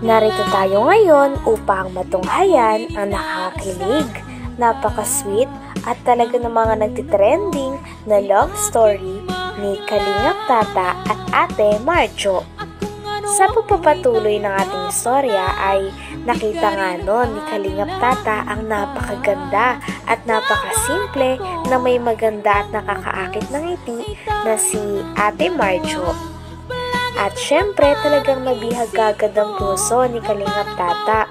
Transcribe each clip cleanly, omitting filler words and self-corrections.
Narito tayo ngayon upang matunghayan ang nakakakilig, napaka-sweet at talaga ng mga nagtitrending na love story ni Kalingap Tata at Ate Marjo. Sa pagpapatuloy ng ating istorya ay nakita nga noon ni Kalingap Tata ang napakaganda at napakasimple na may maganda at nakakaakit ng ngiti na si Ate Marjo. At syempre talagang nabihagagad ang puso ni Kalingap Tata.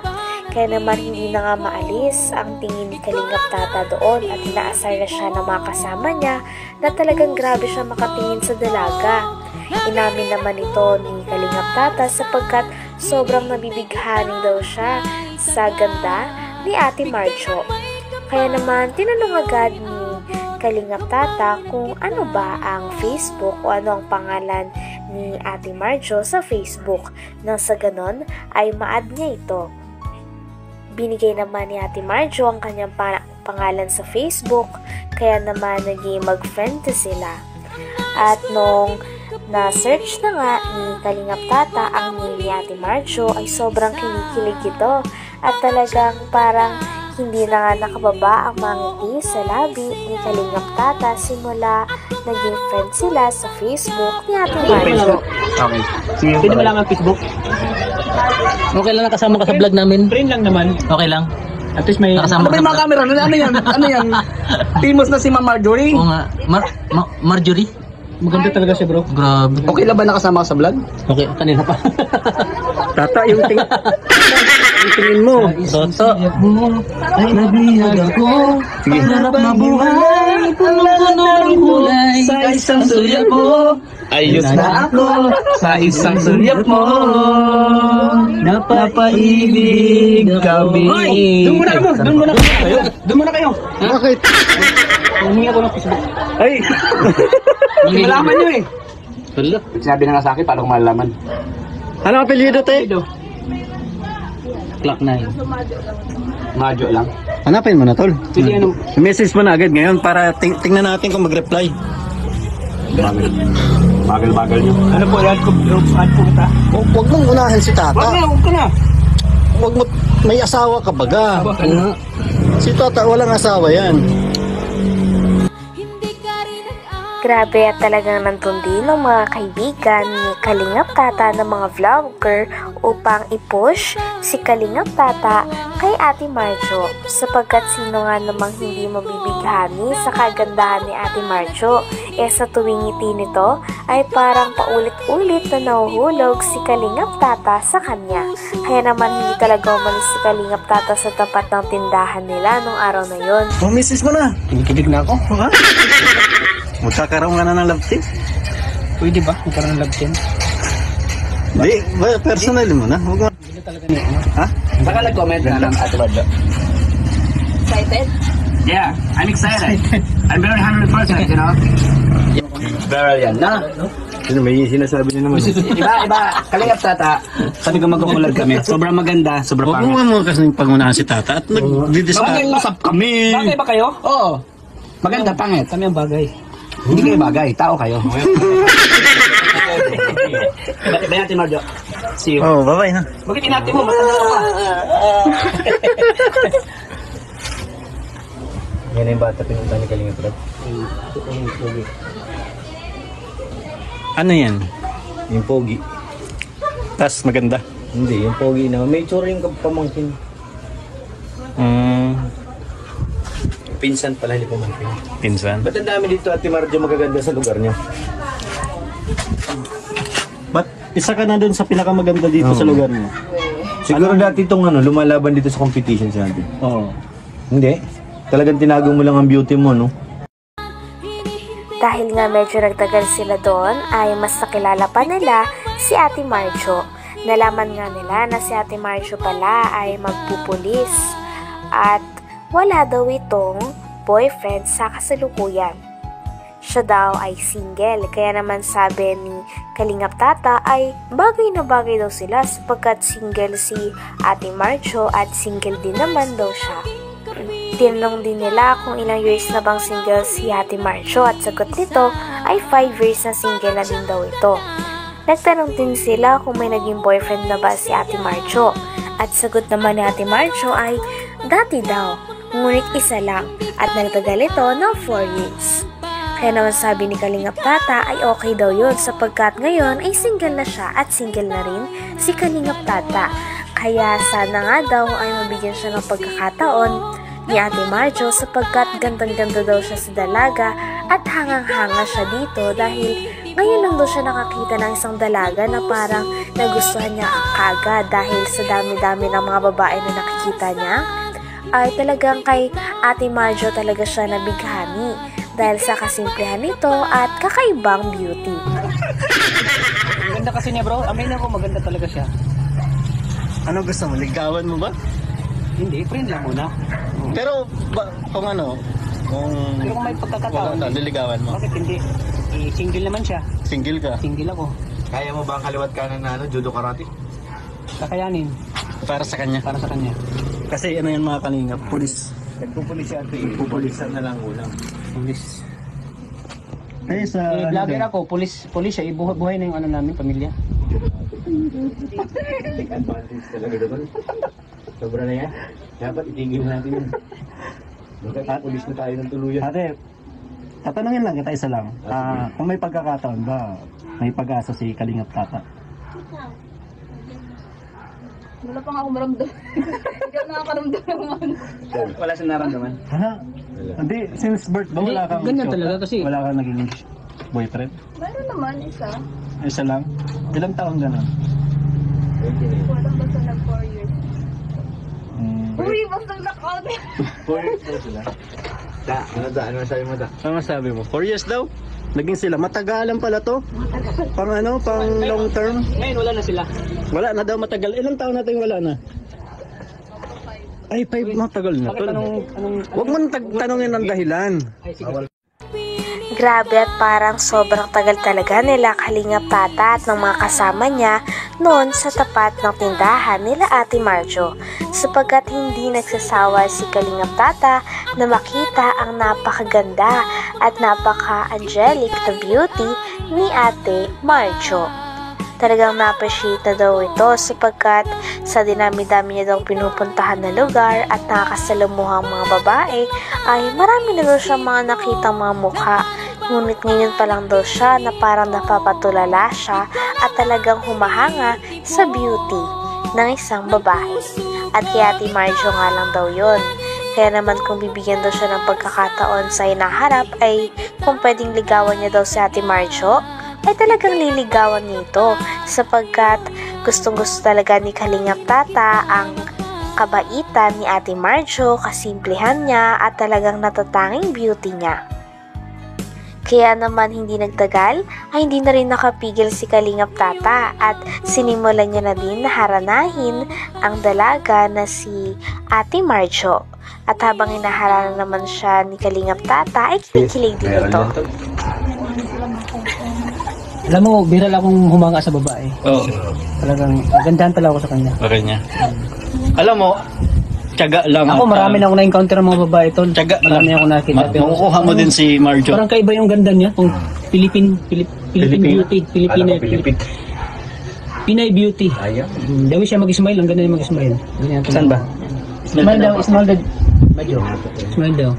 Kaya naman hindi na nga maalis ang tingin ni Kalingap Tata doon at inaasar na siya ng mga kasama niya na talagang grabe siya makatingin sa dalaga. Inamin naman ito ni Kalingap Tata sapagkat sobrang nabibighani daw siya sa ganda ni Ate Marjo. Kaya naman tinanong agad ni Kalingap Tata kung ano ba ang Facebook o ano ang pangalan ni Ate Marjo sa Facebook nang sa ganon ay ma-add niya ito. Binigay naman ni Ate Marjo ang kanyang pangalan sa Facebook kaya naman naging mag-friend sila. At nung na-search na nga ni Kalingap Tata ang name ni Ate Marjo ay sobrang kinikilig ito at talagang parang hindi na nga nakababa ang mga ngiti sa labi ni Kalingap Tata simula naging friend sila sa Facebook ni Ate Marjo. Okay. Sige, pwede mo lang ang Facebook? Okay lang nakasama ka sa vlog namin? Friend lang naman. Okay lang. At least may... Nakasama Ano ba yung mga camera? Ano yan? Ano yan? Famous na si Ma'am Marjorie? Oo nga. Marjorie? Maganda talaga siya, bro. Grabe. Okay lang ba nakasama ka sa vlog? Okay, kanina pa. Tata, yung tingin mo. Toto. Ay nabihag ako. Sige. Pangarap na buhay. Puno ng kulay. Sa isang sulyap mo. Ayos na ako. Sa isang sulyap mo. Napaibig kami. Doon muna kayo. Doon muna kayo. Doon muna kayo. Bakit? Humingi ako ng Facebook. Ay! Malaman nyo eh. Wala. Sinabi na nga sa akin, paano ko malalaman? Ano ang apelyido, te? Clock 9. Majo lang. Hanapin mo na, tol. Sige, ano? I-message mo na agad ngayon para tingnan natin kung mag-reply. Bagal nyo. Ano po, yan ko kita. Huwag mong unahin si Tata. Huwag ka na. Huwag mo, may asawa ka baga. Si Tata, walang asawa yan. Grabe at talagang nantundi ng mga kaibigan ni Kalingap Tata ng mga vlogger upang i-push si Kalingap Tata kay Ate Marjo sapagkat sino nga namang hindi mabibighani sa kagandahan ni Ate Marjo. Sa tuwing ngiti nito ay parang paulit-ulit na nahuhulog si Kalingap Tata sa kanya. Kaya naman hindi talaga umalis si Kalingap Tata sa tapat ng tindahan nila nung araw na yon. Oh, message mo na. Kinikilig na ako. Ha? Magkakaroon ka na ng love team? Pwede ba? Magkaroon ng love team? Hindi, personal mo na. Huwag mo. Hindi talaga niya. Ha? Baka nag-comment na lang Ate Marjo. Excited? Yeah, I'm excited. I'm very 100%, you know? Very yan, na? Sino, may sinasabi niya naman. Iba. Kalingap Tata, sabi ko magkukulag kami. Sobrang maganda, sobrang Huwag pangit. mo kasi pangunaan si Tata at nag-discuss. Mag-usap kami. Bagay ba kayo? Oo. Maganda, pangit. Kami ang bagay. Hindi kayo bagay, tao kayo. Iba natin, Marjo. See you. Oh, bye-bye na. Bakit natin mo? Matanda ka pa. Yan yung bata pinunta ni Kalingap Rap. Ano yan? Yung pogi. Tas maganda. Hindi, yung pogi na. May tsura yung pamangkin. Pinsan pala, hindi pamangkin. Pinsan. Ba't ang dami dito Ate Marjo magaganda sa lugar niyo? Ba't isa ka na dun sa pinakamaganda dito sa lugar mo? Siguro dati itong lumalaban dito sa competition sa natin. Oo. Hindi. Talagang tinago mo lang ang beauty mo, no? Dahil nga medyo nagtagal sila doon ay mas nakilala pa nila si Ate Marjo. Nalaman nga nila na si Ate Marjo pala ay magpupulis at wala daw itong boyfriend sa kasalukuyan. Siya daw ay single kaya naman sabi ni Kalingap Tata ay bagay na bagay daw sila sapagkat single si Ate Marjo at single din naman daw siya. Tinanong din nila kung ilang years na bang single si Ate Marjo at sagot nito ay 5 years na single na din daw ito. Nagtanong din sila kung may naging boyfriend na ba si Ate Marjo. At sagot naman ni Ate Marjo ay dati daw, ngunit isa lang at nagtagal ito ng 4 years. Kaya naman sabi ni Kalingap Tata ay okay daw yun sapagkat ngayon ay single na siya at single na rin si Kalingap Tata. Kaya sana nga daw ay mabigyan siya ng pagkakataon ni Ate Marjo sapagkat gandang-ganda daw siya sa dalaga at hangang-hanga siya dito dahil ngayon lang daw siya nakakita ng isang dalaga na parang nagustuhan niya agad dahil sa dami-dami ng mga babae na nakikita niya ay talagang kay Ate Marjo talaga siya nabighani dahil sa kasimplihan nito at kakaibang beauty. Maganda kasi niya bro, amin ako maganda talaga siya. Ano gusto mo? Ligawan mo ba? Hindi, friend lang muna. Pero kung ano, Pero kung may pagkakataon, liligawan mo. bakit hindi? Single naman siya. Single ka? Single ako. Kaya mo ba ang kaliwat kanan na judo karate? Kakayanin Para sa kanya. para sa kanya. Kasi ano yan mga kalingap, pulis. Nagpupulis siya ate, pupulisan na lang ulang. Pulis. Ay sa Vlogger ako, pulis siya. Buhay na yung ano namin, pamilya. Take advantage talaga doon. Sobra na yan. Dapat itigil natin yun. Magkakapulis na tayo ng tuluyan. Ate, tatanungin lang kita isa lang. Kung may pagkakataon ba, may pag-asa si Kalingap Tata? Wala pa nga ako maramdam. Hindi ako nakakaramdam naman. Wala siyang naramdaman. Ha? Hindi, since birth ba wala kang Ganyan talaga kasi. Wala kang naging boyfriend? Meron naman, isa. Isa lang? Ilang taon gano'n? Walang basta nag 4 years. Uy, basta nag-out. 4 years na sila. Ano sabi mo da? Ano sabi mo? 4 years daw? Naging sila. Matagalan pala to? Pang ano? Pang long term? Ngayon wala na sila. Wala na daw matagal. Ilang taon natin wala na? Ay, 5 matagal na. Bakit anong Huwag mo nang tanongin ang dahilan. ay sige. Grabe at parang sobrang tagal talaga nila Kalingap Tata at ng mga kasama niya noon sa tapat ng tindahan nila Ate Marjo sapagkat hindi nagsasawa si Kalingap Tata na makita ang napakaganda at napaka-angelic na beauty ni Ate Marjo. Talagang na-appreciate na daw ito sapagkat sa dinami-dami niya daw pinupuntahan na lugar at nakakasalamuhang mga babae ay marami na daw siya mga nakitang mga mukha. Ngunit ngayon pa lang daw siya na parang napapatulala siya at talagang humahanga sa beauty ng isang babae. At kay Ate Marjo nga lang daw yun. Kaya naman kung bibigyan daw siya ng pagkakataon sa hinaharap ay kung pwedeng ligawan niya daw si Ate Marjo, ay talagang liligawan nito sapagkat gustong-gusto talaga ni Kalingap Tata ang kabaitan ni Ate Marjo, kasimplihan niya at talagang natatanging beauty niya. Kaya naman hindi nagtagal ay hindi na rin nakapigil si Kalingap Tata at sinimulan niya na din na haranahin ang dalaga na si Ate Marjo. At habang inaharana naman siya ni Kalingap Tata ay kinikilig din ito. Alam mo, biral akong humanga sa babae. Oo. Talagang gandahan talaga ako sa kanya. Okay niya. Alam mo, tiyaga lang. Ako marami na akong na-encounter ng mga babae tol. Tiyaga lang. Marami akong nakita. Makukuha mo din si Marjo. Parang kaiba yung ganda niya. Kung Philippine beauty. Pinay beauty. Dawi siya mag-smile. Ang ganda niya mag-smile. Saan ba? Smile daw. Smile daw.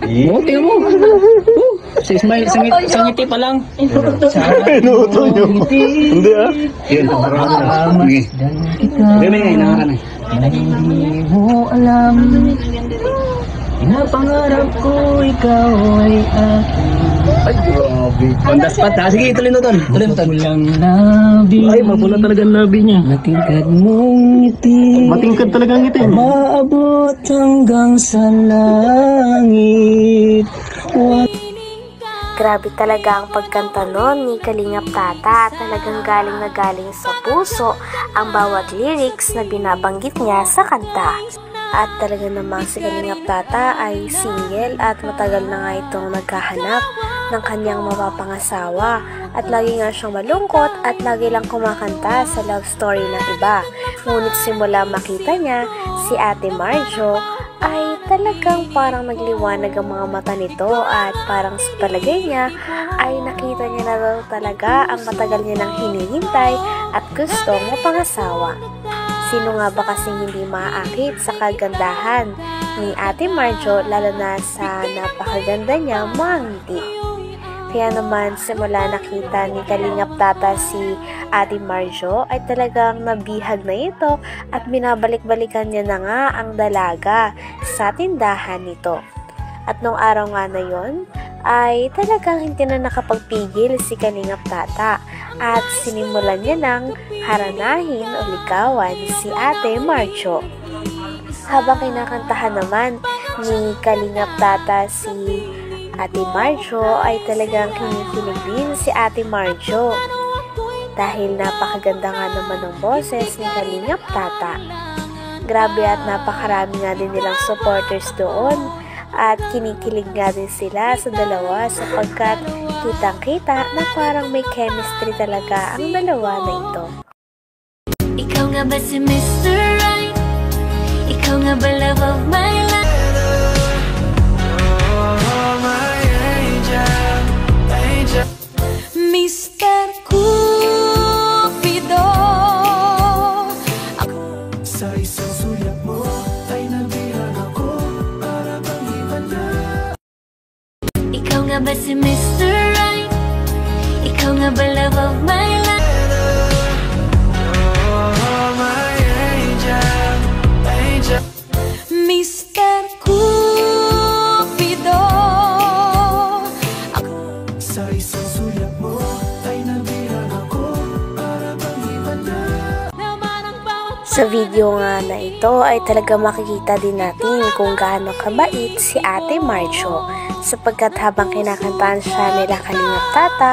Oo, tingnan mo. Sa smile, sa ngiti pa lang. Inuuto niyo. Hindi ah. Yun, marami na. Gami nga, inangaran eh. Hindi mo alam, pinapangarap ko ikaw ay akin. Ay, grabe. On the spot ha. Sige, tuloy mo ton. Walang labi. Ay, mapula talaga ang labi niya. Matingkad mong ngiti. Matingkad talaga ang ngiti. Maabot hanggang sa langit. Grabe talaga ang pagkanta nun ni Kalingap Tata. Talagang galing na galing sa puso ang bawat lyrics na binabanggit niya sa kanta. At talaga namang si Kalingap Tata ay single at matagal na nga itong naghahanap ng kanyang mapapangasawa. At lagi nga siyang malungkot at lagi lang kumakanta sa love story ng iba. Ngunit simula makita niya si Ate Marjo ay talagang parang nagliwanag ang mga mata nito at parang sa palagay niya ay nakita niya na daw talaga ang matagal niya nang hinihintay at gustong mapangasawa. Sino nga ba kasing hindi maaakit sa kagandahan ni Ate Marjo, lalo na sa napakaganda niya mga ngiti. Kaya naman simula nakita ni Kalingap Tata si Ate Marjo ay talagang nabihag na ito at binabalik-balikan niya na nga ang dalaga sa tindahan nito. At nung araw nga na yon ay talagang hindi na nakapagpigil si Kalingap Tata at sinimulan niya ng haranahin o ligawan si Ate Marjo. Habang kinakantahan naman ni Kalingap Tata si Ate Marjo ay talagang kinikilig din si Ate Marjo dahil napakaganda nga naman ng boses ni Kalingap Tata. Grabe at napakarami nga din nilang supporters doon at kinikilig nga din sila sa dalawa sapagkat kitang-kita na parang may chemistry talaga ang dalawa na ito. Ikaw nga ba si Mr. Right? Ikaw nga ba love of my life? Mr. Cupido, sa isang sulyap mo ay nabihan ako para bang iba na. ikaw nga ba si Mr. Right? Ikaw nga ba love of my life? Mr. Cupido, Sa isang sulyap mo ay nabihan ako para bang iba na. Sa video nga na ito ay talaga makikita din natin kung gaano kabait si Ate Marjo sapagkat habang kinakantahan siya nila Kalingap Tata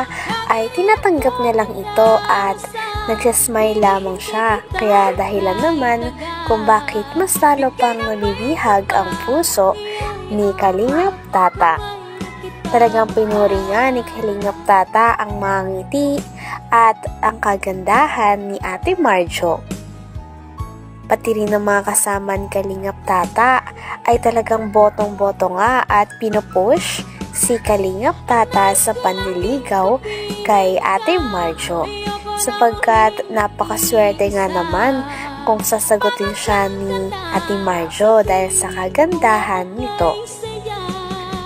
ay tinatanggap niya lang ito at nagsasmile lamang siya, kaya dahilan naman kung bakit mas lalo pang nabibihag ang puso ni Kalingap Tata. Talagang pinuri nga ni Kalingap Tata ang mga ngiti at ang kagandahan ni Ate Marjo. Pati rin ang mga kasama ni Kalingap Tata ay talagang botong-boto nga at pinupush si Kalingap Tata sa panliligaw kay Ate Marjo. Sapagkat napakaswerte nga naman kung sasagutin siya ni Ate Marjo dahil sa kagandahan nito.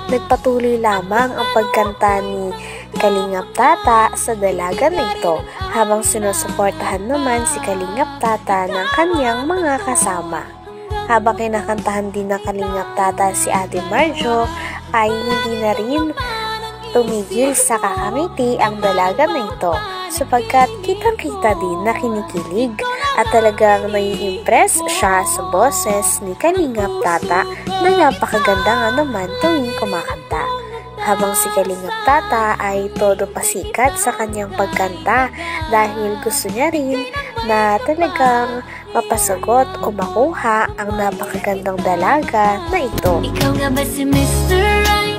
Nagpatuloy lamang ang pagkanta ni Kalingap Tata sa dalaga na ito habang sinusuportahan naman si Kalingap Tata ng kanyang mga kasama. Habang kinakantahan din ng Kalingap Tata si Ate Marjo ay hindi na rin tumigil sa kakangiti ang dalaga na ito sapagkat kitang-kita din na kinikilig at talagang nai-impress siya sa boses ni Kalingap Tata na napakaganda nga naman tuwing kumakanta. Habang si Kalingap Tata ay todo pasikat sa kanyang pagkanta dahil gusto niya rin na talagang mapasagot o makuha ang napakagandang dalaga na ito. ikaw nga ba si Mr. Right?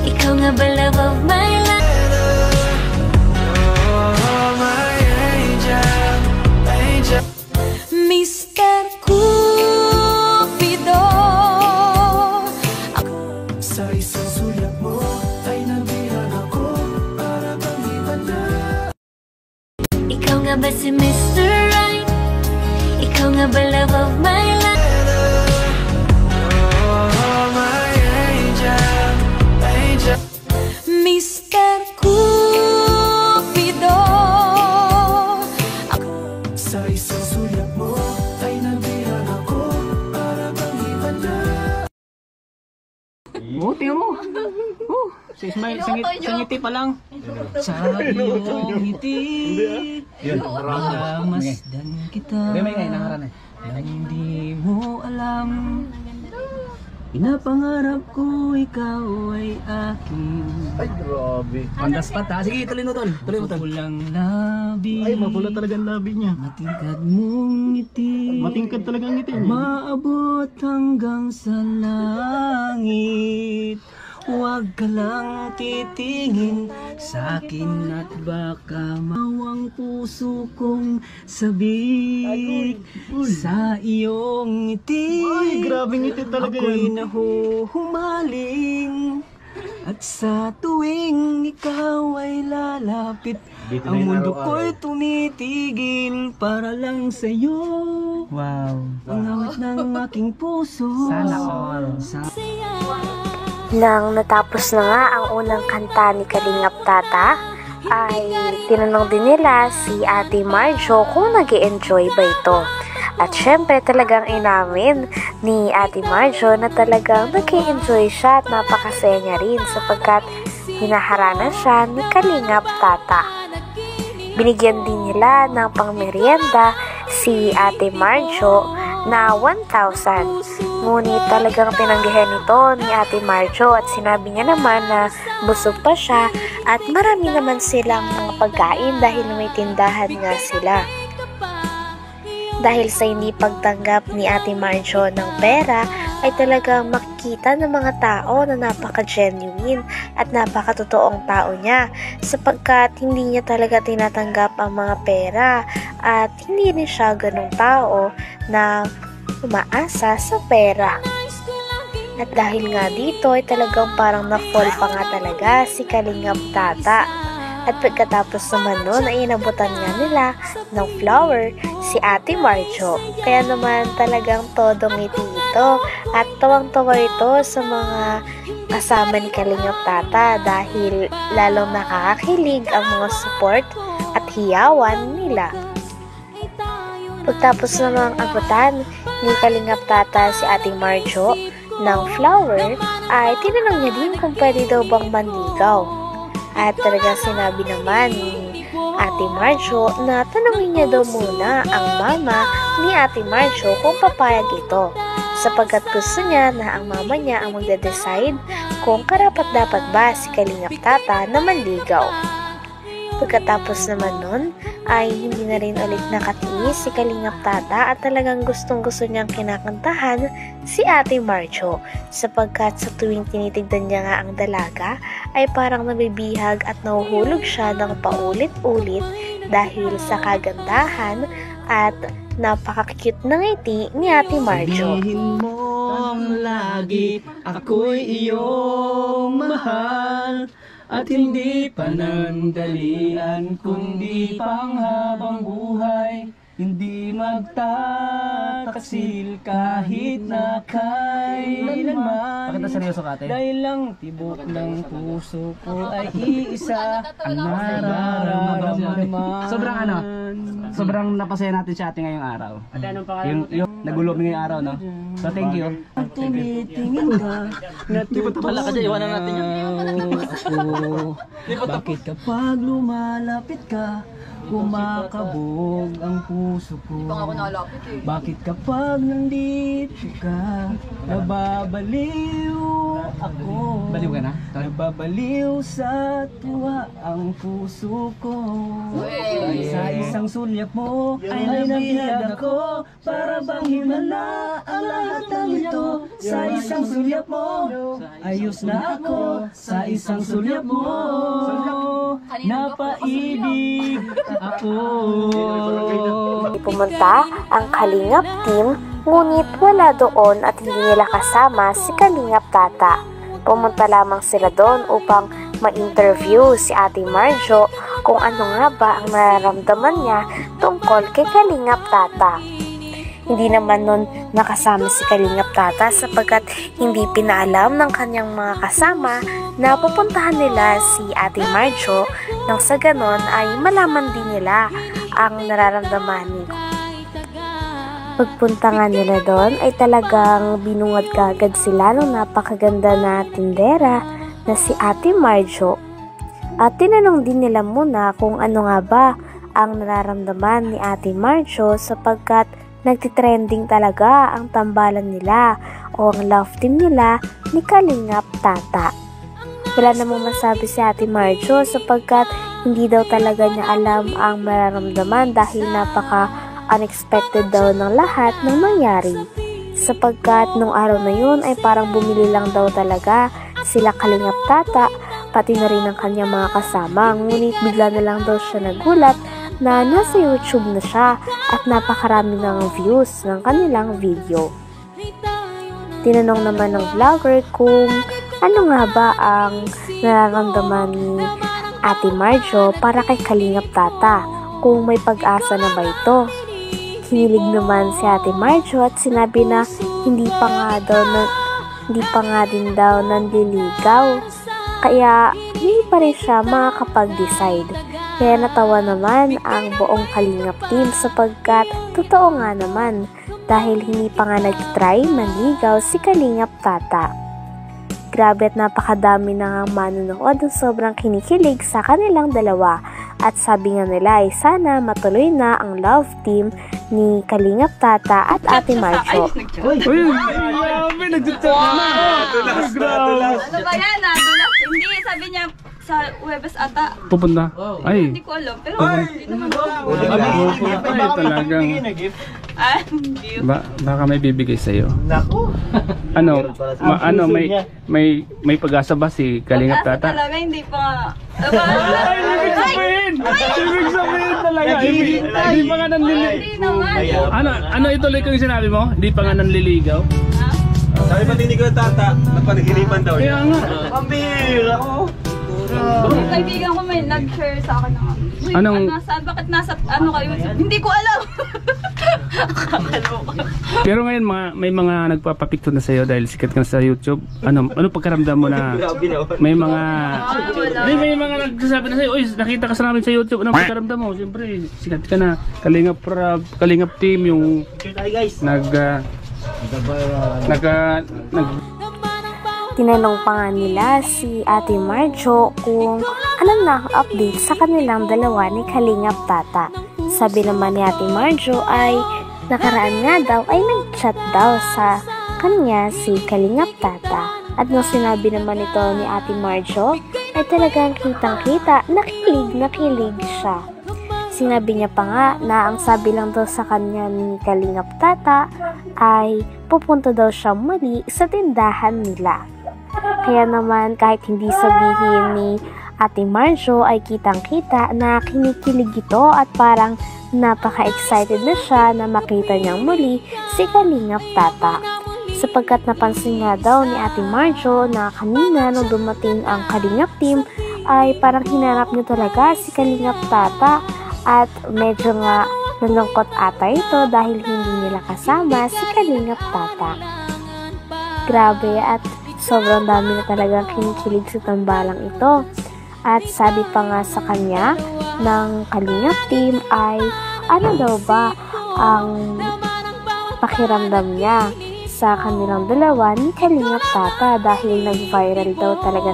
Ikaw nga ba love of my life? Mr. Cupido, Sa isang sulyap mo ay nabihan ako para bang iba na. ikaw nga ba si Mr. Right? Ikaw nga ba love of my life? Mr. Cupido, Sa isang sulyap mo ay nabihan ako para bang iba na. Tingnan mo. Si Ismail, sangiti pa lang. Sa iyong ngiti, masdan kita. Nang hindi mo alam, pinapangarap ko ikaw ay akin. Ay, grabe. On the spot ha. Sige, tuloy mo tol. Mapulang labi. Ay, mapula talaga ang labi niya. Matingkad mong ngiti. Matingkad talaga ang ngiti niya. Maabot hanggang sa langit. Huwag ka lang titingin sa akin at baka mawang puso kong sabik sa iyong ngiti. Ay, grabe ngiti talaga Ako'y yan. nahuhumaling at sa tuwing ikaw ay lalapit, Dito na ang yung mundo araw-araw. ko'y tumitigil para lang sa'yo. Wow. Ang awit ng aking puso. Sana all. Nang natapos na nga ang unang kanta ni Kalingap Tata, ay tinanong din nila si Ate Marjo kung nag-e-enjoy ba ito. At syempre talagang inamin ni Ate Marjo na talagang nag-e-enjoy siya at napakasaya niya rin sapagkat hinaharana siya ni Kalingap Tata. Binigyan din nila ng pangmerienda si Ate Marjo na 1,000. Ngunit talagang tinanggihan ito ni Ate Marjo at sinabi niya naman na busog pa siya at marami naman silang mga pagkain dahil may tindahan nga sila. Dahil sa hindi pagtanggap ni Ate Marjo ng pera ay talagang makikita ng mga tao na napaka-genuine at napakatotoong tao niya sapagkat hindi niya talaga tinatanggap ang mga pera at hindi rin siya ganung tao na umaasa sa pera. At dahil nga dito ay talagang parang na-fall pa nga talaga si Kalingap Tata. At pagkatapos naman nun ay inabutan nga nila ng flower si Ate Marjo. Kaya naman talagang todo ngiti ito at tawang-tawa ito sa mga kasama ni Kalingap Tata dahil lalong nakakakilig ang mga support at hiyawan nila. Pagtapos namang abutan ni Kalingap Tata si Ate Marjo ng flower, ay tinanong niya din kung pwede daw bang manligaw. At talaga sinabi naman ni Ate Marjo na tanongin niya daw muna ang mama ni Ate Marjo kung papayag ito, sapagkat gusto niya na ang mama niya ang magde-decide kung karapat-dapat ba si Kalingap Tata na manligaw. Pagkatapos naman nun, ay hindi na rin ulit nakatiis si Kalingap Tata at talagang gustong-gusto niyang kinakantahan si Ate Marjo sapagkat sa tuwing tinitignan niya nga ang dalaga ay parang nabibihag at nahuhulog siya ng paulit-ulit dahil sa kagandahan at napaka-cute na ngiti ni Ate Marjo. Sabihin mong lagi ako'y iyong mahal at hindi panandalian kundi panghabang buhay, hindi magtataksil kahit na kailanman. Bakit na seryoso ka, ate? Dahil lang tibok ng puso ko ay iisa ang nararamdaman. Sobrang napasaya natin si ate ngayong araw. Yung nagulo ngayong araw, no? So thank you. Tumitingin ka, natutuwa iwanan natin ako. Bakit kapag lumalapit ka, kumakabog ang puso ko? Bakit kapag nandito ka, nababaliw ako? Baliw ka na? Nababaliw sa tuwa ang puso ko. Sa isang sulyap mo ay nabihag ako, para bang himala ang lahat ng ito. Sa isang sulyap mo, ayos na ako. Sa isang sulyap mo, napaibig ako. Pumunta ang Kalingap team, ngunit wala doon at hindi nila kasama si Kalingap Tata. Pumunta lamang sila doon upang ma-interview si Ate Marjo kung ano nga ba ang nararamdaman niya tungkol kay Kalingap Tata. Hindi naman nun nakasama si Kalingap Tata sapagkat hindi pinaalam ng kanyang mga kasama na pupuntahan nila si Ate Marjo nang sa ganon ay malaman din nila ang nararamdaman ni. Pagpunta nga nila doon ay talagang binungad kagad sila ng napakaganda na tindera na si Ate Marjo. At tinanong din nila muna kung ano nga ba ang nararamdaman ni Ate Marjo sapagkat nagtitrending talaga ang tambalan nila o ang love team nila ni Kalingap Tata. Wala namang masabi si Ate Marjo sapagkat hindi daw talaga niya alam ang mararamdaman dahil napaka-unexpected daw ng lahat ng nangyari. Sapagkat nung araw na yun ay parang bumili lang daw talaga sila Kalingap Tata, pati na rin ang kanyang mga kasama. Ngunit bigla na lang daw siya nagulat na nasa YouTube na siya at napakarami ng views ng kanilang video. Tinanong naman ng vlogger kung ano nga ba ang nararamdaman ni Ate Marjo para kay Kalingap Tata, kung may pag-asa na ba ito. Kinilig naman si Ate Marjo at sinabi na hindi pa nga din daw nanliligaw. Kaya hindi pa rin siya makakapag-decide. Kaya natawa naman ang buong Kalingap team sapagkat totoo nga naman dahil hindi pa nga nag-try manligaw si Kalingap Tata. Grabe at napakadami na nga manonood ng sobrang kinikilig sa kanilang dalawa. At sabi nga nila ay sana matuloy na ang love team ni Kalingap Tata at Ate Marjo. Grabe, nag-chat na. Ano ba yan? Nadulas. Hindi, sabi niya sa Webes ata. Pupunta? Ay. Hindi ko alam. Pero hindi naman ako. Ay, talagang. Hindi. Baka may bibigay sa'yo. Nako. Ano, may pag-asa ba si Kalingap Pag-asa Tata? talaga, hindi pa. Ibig sabihin talaga. Hindi pa nga nanliligaw. Hindi naman. Ano ituloy ko yung sinabi mo? Hindi pa nga nanliligaw? Sabi pa tinig ko tata, napanaginipan daw Kaya nga. Pambihira ko. Yung kaibigan ko may nag-share sa akin ng bakit nasa ano kayo? Hindi ko alam. Pero ngayon may mga nagpapapicture na sa'yo dahil sikat ka na sa YouTube. Ano pagkaramdam mo na may mga nagsasabi na sa'yo, "Uy, nakita ka sa namin sa YouTube." Anong pagkaramdam mo? Siyempre, sikat ka na. Kalingap team yung Tinanong pa nga nila si Ate Marjo kung alam na ang update sa kanilang dalawa ni Kalingap Tata. Sabi naman ni Ate Marjo ay nakaraan nga daw ay nag-chat daw sa kanya si Kalingap Tata. At nung sinabi naman ito ni Ate Marjo ay talagang kitang-kita, nakilig siya. Sinabi niya pa nga na ang sabi lang daw sa kanya ni Kalingap Tata ay pupunta daw siya muli sa tindahan nila. Kaya naman kahit hindi sabihin ni Ate Marjo ay kitang-kita na kinikilig ito at parang napaka-excited na siya na makita niyang muli si Kalingap Tata. Sapagkat napansin nga daw ni Ate Marjo na kanina nung dumating ang Kalingap team ay parang hinanap niya talaga si Kalingap Tata at medyo nga nalungkot ata ito dahil hindi nila kasama si Kalingap Tata. Grabe at sobrang dami na talagang kinikilig sa tambalang ito. At sabi pa nga sa kanya ng Kalingap team ay ano daw ba ang pakiramdam niya sa kanilang dalawa ni Kalingap Tata dahil nag-viral daw talaga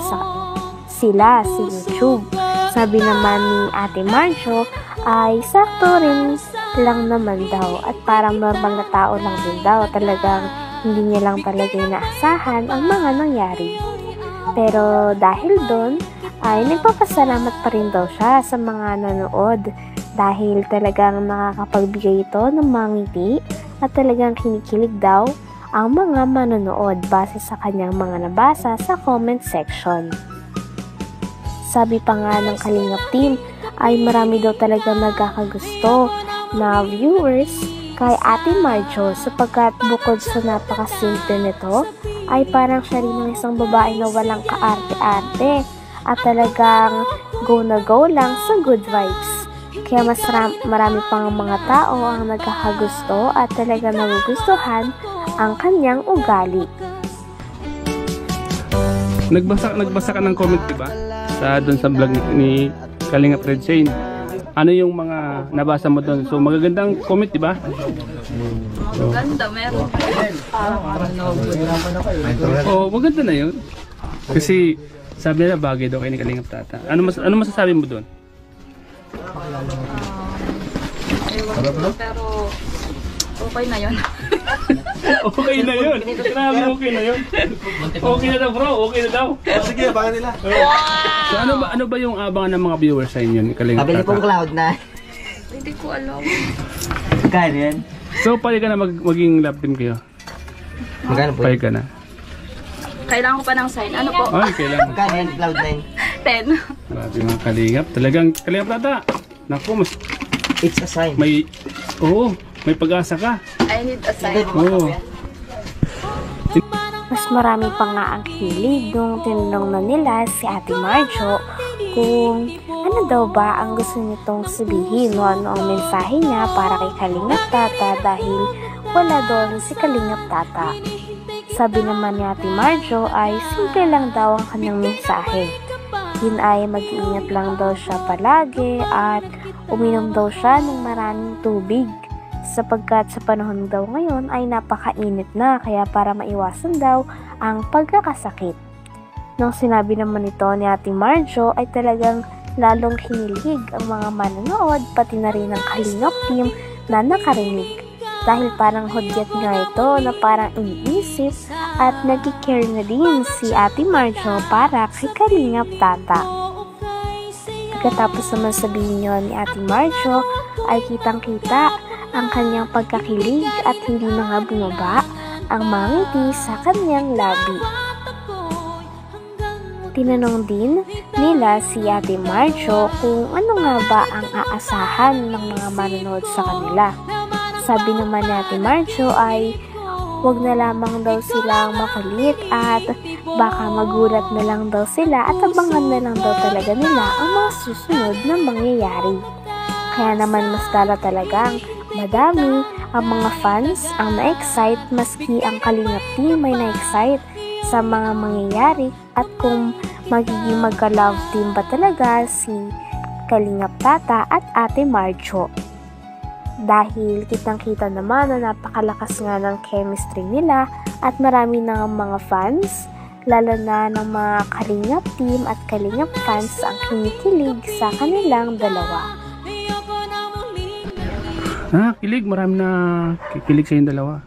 sila sa YouTube. Sabi naman ni Ate Marjo ay sakto rin lang naman daw at parang normal na tao lang din daw, talagang hindi niya lang talaga inaasahan ang mga nangyari. Pero dahil doon ay nagpapasalamat pa rin daw siya sa mga nanood dahil talagang nakakapagbigay ito ng mga ngiti at talagang kinikilig daw ang mga manonood base sa kanyang mga nabasa sa comment section. Sabi pa nga ng Kalingap team ay marami daw talaga nagkakagusto na viewers kay Ate Marjo sapagkat bukod sa napakasimple nito ay parang siya rin ang isang babae na walang kaarte-arte at talagang go na go lang sa good vibes. Kaya mas marami pang mga tao ang nagkakagusto at talagang nagugustuhan ang kanyang ugali. Nagbasa ka ng comment, diba? Doon sa vlog ni Kalingap Red Shane. Ano yung mga nabasa mo doon? So magagandang comment, diba? Ganda, meron. Oh, maganda na yun. Kasi sabi nila bagay daw kay ni Kalingap Tata. Ano masasabi mo doon? Pero okay na yun. Okay na yun. Grabe, okay na yun. Okay na daw, bro. Okay na daw. Sige, abangan nila. So ano ba yung abangan ng mga viewers sa inyo ni Kalingap Tata? Pabili pong Cloud9. Hindi ko alam. Magkano yan? So pwede ka na maging love team kayo? Magkano po? Pwede ka na. Kailangan ko pa ng sign. Ano po? Ay, kailangan. Magkano yan? Cloud9. 10. Grabe mga kalingap. Talagang kalingap tata. Naku, mas It's a sign. may... Oo, may pag-asa ka. I need a sign. Oo. Mas marami pa nga ang hilig nung tinanong na nila si Ate Marjo kung ano daw ba ang gusto nitong sabihin o ano ang mensahe niya para kay Kalingap Tata dahil wala doon si Kalingap Tata. Sabi naman ni Ate Marjo ay simple lang daw ang kanyang mensahe. Yun ay mag-iingat lang daw siya palagi at uminom daw siya ng maraming tubig. Sapagkat sa panahon daw ngayon ay napakainit na kaya para maiwasan daw ang pagkakasakit. Nang sinabi naman ito ni Ate Marjo ay talagang lalong hinilig ang mga manonood pati na rin ang Kalingap team na nakarinig. Dahil parang hudyat nga ito na parang iniisip at nag-care na din si Ate Marjo para kay Kalingap Tata. Pagkatapos naman sabihin nyo ni Ate Marjo ay kitang-kita ang kanyang pagkakilig at hindi na nga bumaba ang mga ngiti sa kanyang labi. Tinanong din nila si Ate Marjo kung ano nga ba ang aasahan ng mga manonood sa kanila. Sabi naman ni Ate Marjo ay wag na lamang daw silang makulit at baka magulat na lang daw sila at abangan na lang daw talaga nila ang mga susunod na mangyayari. Kaya naman mas lalo talagang madami ang mga fans ang na-excite maski ang Kalingap team ay na-excite sa mga mangyayari at kung magiging magka-love team ba talaga si Kalingap Tata at Ate Marjo. Dahil kitang-kita naman na napakalakas nga ng chemistry nila at marami na mga fans, lalo na ng mga Kalingap team at Kalingap fans ang kinikilig sa kanilang dalawa. Kilig. Marami na kikilig sa yung dalawa.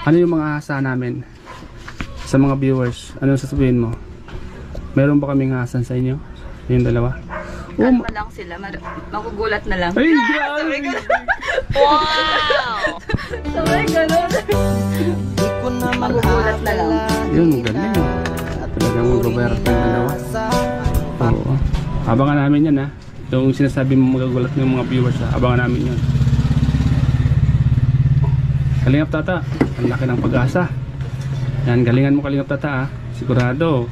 Ano yung mga asa namin sa mga viewers? Ano sasabihin mo? Meron ba kaming asan sa inyo? Yung dalawa? Kalma lang sila. Magugulat na lang. Ay, grabe! Wow! Sabay ganun. Magugulat na lang. Yun, magaling. Talagang mag-viral yung dalawa. Oo. Abangan namin yan ha. Yung sinasabi mo magagulat ng mga viewers ha. Abangan namin yun. Kalingap Tata, ang laki ng pag-asa. Yan, galingan mo Kalingap Tata ha. Sigurado.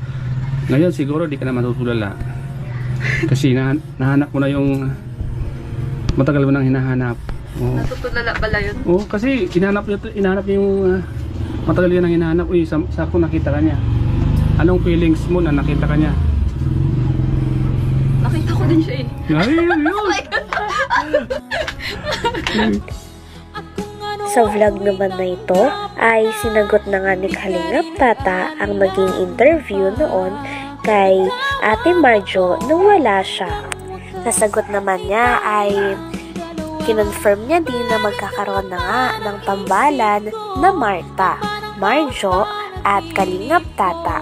Ngayon siguro di ka na matutulala. Kasi nahanap mo na yung matagal mo nang hinahanap. Oh. Natutulala pala yun? Oo, kasi hinahanap niya yung matagal yun ang hinahanap. Uy, sakto nakita ka niya. Anong feelings mo na nakita ka niya? Nakita ko din siya eh. Ay, yun! Sa vlog naman na ito ay sinagot na nga ni Kalingap Tata ang naging interview noon kay Ate Marjo nung wala siya. Nasagot naman niya ay kinonfirm niya din na magkakaroon na nga ng tambalan na Marta, Marjo at Kalingap Tata.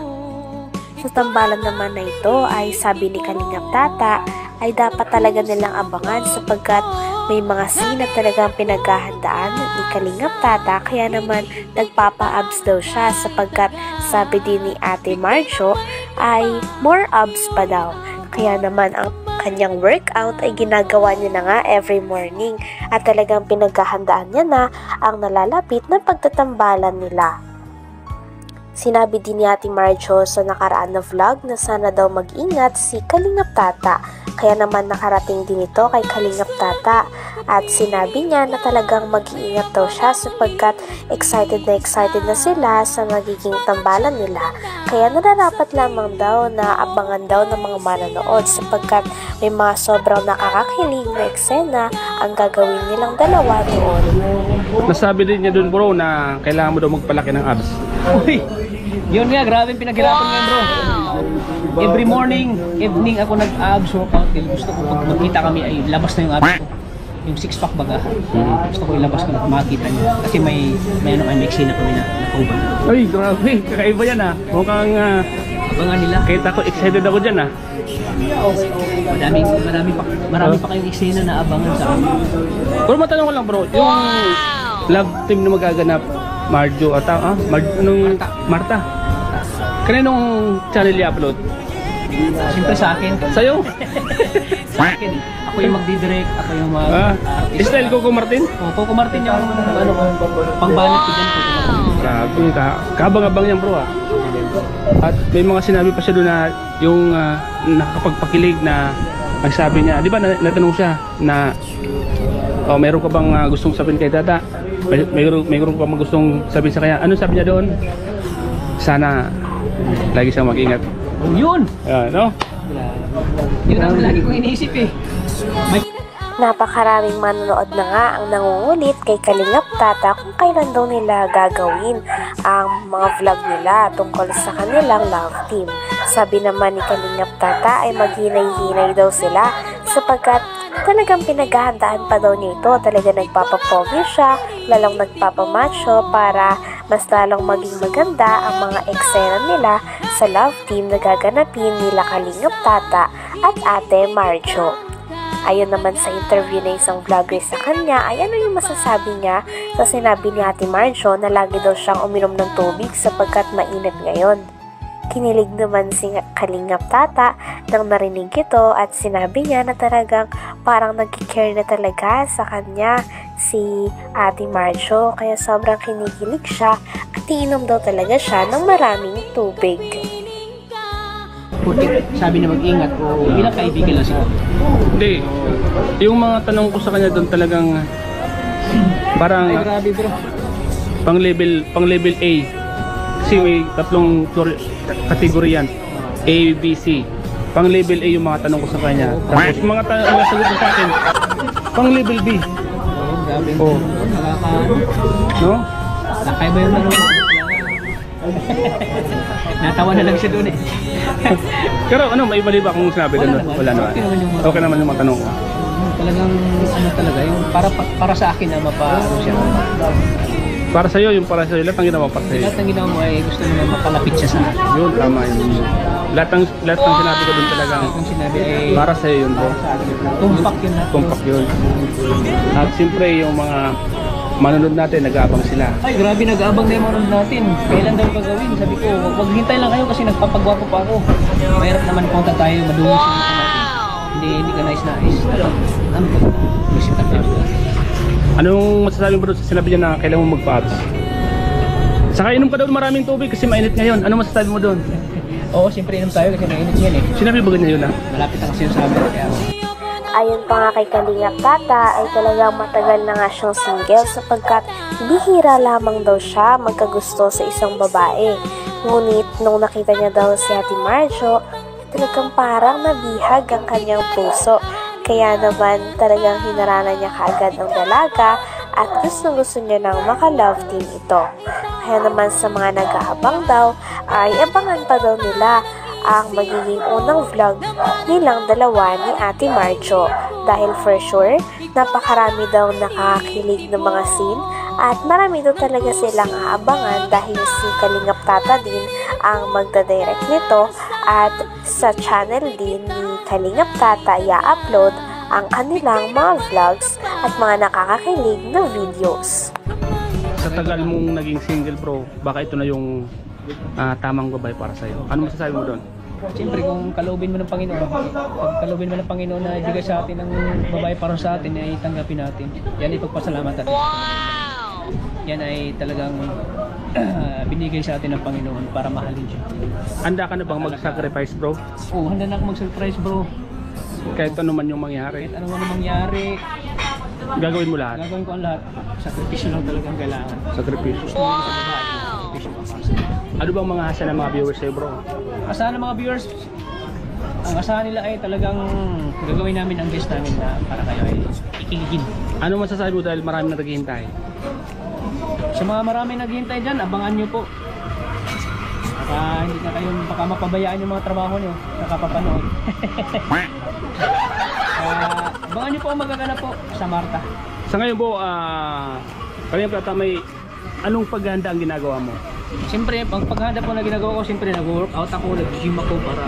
Sa tambalan naman na ito ay sabi ni Kalingap Tata ay dapat talaga nilang abangan sapagkat may mga scene na talagang pinaghahandaan ni Kalingap Tata kaya naman nagpapa-abs daw siya sapagkat sabi din ni Ate Marjo ay more abs pa daw. Kaya naman ang kanyang workout ay ginagawa niya na nga every morning at talagang pinaghahandaan niya na ang nalalapit na pagtatambalan nila. Sinabi din ni Ate Marjo sa nakaraan na vlog na sana daw mag-ingat si Kalingap Tata. Kaya naman nakarating din ito kay Kalingap Tata at sinabi niya na talagang mag-iingat daw siya sapagkat excited na sila sa magiging tambalan nila. Kaya nararapat lamang daw na abangan daw ng mga manonood sapagkat may mga sobrang nakakakilig na eksena ang gagawin nilang dalawa doon. Nasabi din niya dun bro na kailangan mo daw magpalaki ng abs. Uy! Yun nga, grabe pinaghirapan ko yun bro. Every morning, evening ako nag-abs workout. Gusto ko pag magkita kami ay labas na yung abs ko. Yung six pack baga. Gusto ko ilabas ko na makita niyo. Kasi may eksena kami na nakauban. Ay, grabe. Kakaiba yan ah. Mukhang Abangan nila. kahit ako excited ako dyan ah. Marami pa kayong eksena na abangan sa amin. Pero matanong ko lang bro, yung love team na magaganap Marjo at Marta. Kaninong channel i-upload? Siyempre sa akin. Sa'yo? Sa akin. Ako yung magdidirect, ako yung Style Coco Martin? Coco Martin yung pangbanat ko dyan. Grabe, kabang-abang yan bro At may mga sinabi pa siya doon na yung nakakapagpakilig na nagsabi niya, di ba natanong siya na mayroon ka bang gustong sabihin kay Tata? Mayroon ka bang gustong sabihin sa kanya? Ano sabi niya doon? Sana lagi siyang mag-ingat. Yun! No? Yun ang lagi kong iniisip eh. Napakaraming manonood na nga ang nangungulit kay Kalingap Tata kung kailan daw nila gagawin ang mga vlog nila tungkol sa kanilang love team. Sabi naman ni Kalingap Tata ay maghinay-hinay daw sila sapagkat talagang pinaghahandaan pa daw niya ito. Talaga nagpapapogi siya, lalong nagpapamacho para mas lalong maging maganda ang mga eksena nila sa love team na gaganapin nila Kalingap Tata at Ate Marjo. Ayon naman sa interview na isang vlogger sa kanya ay ano yung masasabi niya sa sinabi ni Ate Marjo na lagi daw siyang uminom ng tubig sapagkat mainit ngayon. Kinilig naman si Kalingap Tata nang narinig ito at sinabi niya na talagang parang nag-care na talaga sa kanya si Ate Marjo kaya sobrang kinikilig siya at iinom daw talaga siya ng maraming tubig. Sabi na mag-ingat o bilang kaibigan lang siya. Hindi. Yung mga tanong ko sa kanya doon talagang parang grabe bro. pang level A. Kasi may tatlong kategorya yan. A, B, C. Pang level A yung mga tanong ko sa kanya. Tapos mga sagot ko sa akin pang level B. Grabe. Oh. No? Nakaiba yung tanong. Natawa na lang siya doon eh. Pero ano, may mali ba akong sinabi doon? Wala naman. Okay naman yung mga tanong ko. Talagang ano talaga, yung para sa akin na mapaano siya. Para sa'yo, yung para sa'yo, lahat ng ginawa para sa'yo. Lahat ng ginawa mo ay gusto mo na mapalapit siya sa akin. Yun, tama yun. Lahat ng sinabi ko doon talaga. Kung sinabi ay para sa'yo yun bro. tumpak yun na. Tumpak yun. At siyempre yung mga manunod natin, nag-aabang sila. Ay, grabe, nag-aabang na yung manunod natin. Kailan daw gagawin? Sabi ko, wag hintay lang kayo kasi nagpapagwapo pa ako. Mahirap naman punta tayo, madungis yung hindi ka nais-nais. Ano ba? Musikat na. Anong masasabi mo doon sa sinabi niya na kailangan mo magpa-abs? Saka inom ka daw maraming tubig kasi mainit ngayon. Ano masasabi mo doon? Oo, siyempre inom tayo kasi mainit yan eh. Sinabi ba ganyan yun ha? Malapit na kasi yung sabi. Kaya Ayon pa nga kay Kalingap Tata ay talagang matagal na nga siyang single sapagkat bihira lamang daw siya magkagusto sa isang babae. Ngunit nung nakita niya daw si Ate Marjo, talagang parang nabihag ang kanyang puso. Kaya naman talagang hinaranan niya kaagad ang dalaga at gusto niya nang maka-love team ito. Kaya naman sa mga nag-aabang daw ay abangan pa daw nila ang magiging unang vlog nilang dalawa ni Ate Marjo. Dahil for sure, napakarami daw nakakakilig ng mga scene at marami daw talaga silang aabangan dahil si Kalingap Tata din ang magdadirect nito at sa channel din ni Kalingap Tata i-upload ang kanilang mga vlogs at mga nakakakilig na videos. Sa tagal mong naging single bro, baka ito na yung tamang babae para sa'yo. Ano masasabi mo doon? siyempre kung kalubin mo ng Panginoon, pag kalubin mo ng Panginoon na ibigay sa atin ng babae para sa atin, ay tanggapin natin. Yan ay pagpasalamat natin. Yan ay talagang binigay sa atin ng Panginoon para mahalin siya. Handa ka na bang mag-sacrifice bro? Oo, handa na ako mag-surprise bro. Kahit ano man yung mangyari? Kahit ano man yung mangyari, gagawin mo lahat? gagawin ko ang lahat. Sakripisyo lang talagang kailangan. Sakripisyo. Ano bang mga asa ng mga viewers sa'yo bro? Asahan ng mga viewers, ang asahan nila ay talagang gagawin namin ang best namin na para kayo ay ikiligin. Ano masasabi mo dahil marami na naghihintay? Sa mga marami naghihintay dyan, abangan nyo po. Hindi na kayo, baka mapabayaan yung mga trabaho nyo sa kapapanood. Abangan nyo po ang magaganap po sa Marta. Sa ngayon po, kanina plata may anong paghahanda ang ginagawa mo? Siyempre, ang paghahanda po na ginagawa ko, siyempre nag-workout ako, nag-gym ako para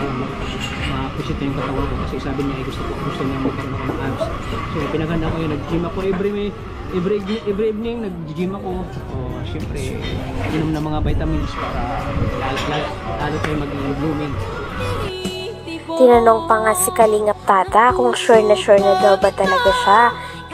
ma-pusit yung katawan ko kasi sabi niya gusto niya magkaroon ako ng abs. So pinaghanda ko yun, nag-gym ako every evening, nag-gym ako. Siyempre, inom ng mga vitamins para lalo tayo maging blooming. Tinanong pa nga si Kalingap Tata kung sure na daw ba talaga siya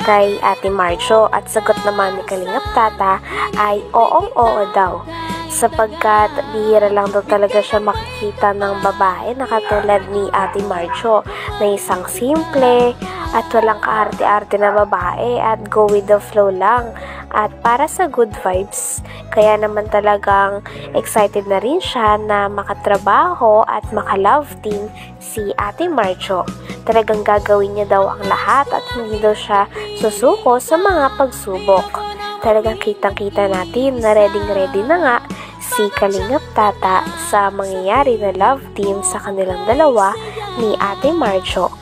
kay Ate Marjo, at sagot naman ni Kalingap Tata ay oo daw, sapagkat bihira lang daw talaga siya makikita ng babae na katulad ni Ate Marjo na isang simple at walang kaarte-arte na babae at go with the flow lang at para sa good vibes. Kaya naman talagang excited na rin siya na makatrabaho at maka-love team si Ate Marjo. Talagang gagawin niya daw ang lahat at hindi daw siya susuko sa mga pagsubok. Talagang kitang-kita natin na ready na nga si Kalingap Tata sa mangyayari na love team sa kanilang dalawa ni Ate Marjo.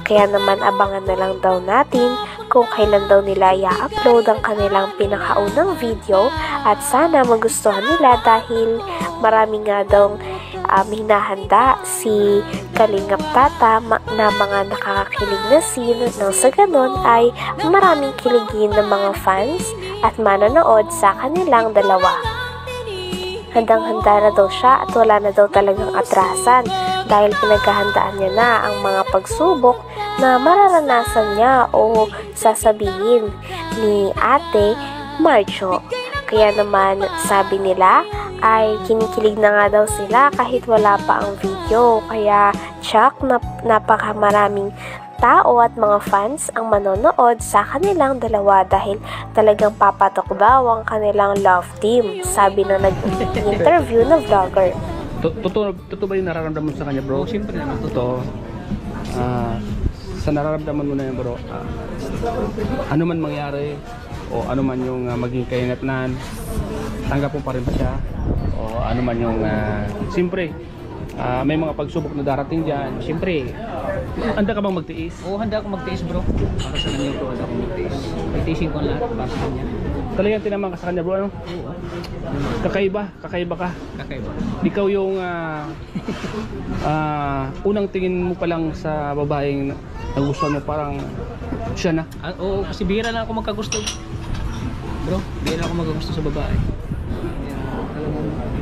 Kaya naman abangan na lang daw natin kung kailan daw nila i-upload ang kanilang pinakaunang video at sana magustuhan nila dahil marami nga daw hinahanda si Kalingap Tata na mga nakakakilig na scene nang sa ganon ay maraming kiligin ng mga fans at manonood sa kanilang dalawa. Handang-handa na daw siya at wala na daw talagang atrasan dahil pinaghahandaan niya na ang mga pagsubok na mararanasan niya o sasabihin ni Ate Marjo. Kaya naman sabi nila ay kinikilig na nga daw sila kahit wala pa ang video. Kaya tsak na napakamaraming tao at mga fans ang manonood sa kanilang dalawa dahil talagang papatok daw ang kanilang love team, sabi na nag-interview na vlogger. Totoo ba yung nararamdaman sa kanya, bro? Siyempre naman. Totoo. Sa nararamdaman mo na yan, bro, ano man mangyari o ano man yung maging kaingatnan, tanggap mo pa rin ba siya? O ano man yung siyempre may mga pagsubok na darating dyan, siyempre handa ka bang magtiis? Oo, handa ako magtiis, bro. Para sa kanya ito, handa ako magtiis. Magtiisin ko lahat para sa kanya. Talagang tinaman ka sa kanya, bro, ano? Oo. Kakaiba ka. Kakaiba. Ikaw yung unang tingin mo pa lang sa babaeng nagustuhan mo, parang siya na. Oo, kasi bihira na ako magkagusto. Bro, bihira ako magkagusto sa babae.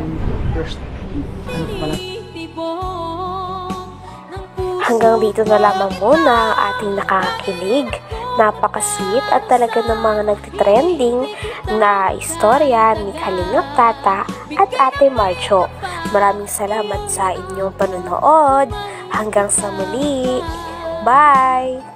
Yung first, ano pala. Hanggang dito na lamang muna ang ating nakakakilig, napaka-sweet at talaga ng mga nagtitrending na istorya ni Kalingap Tata at Ate Marjo. Maraming salamat sa inyong panonood. Hanggang sa muli. Bye!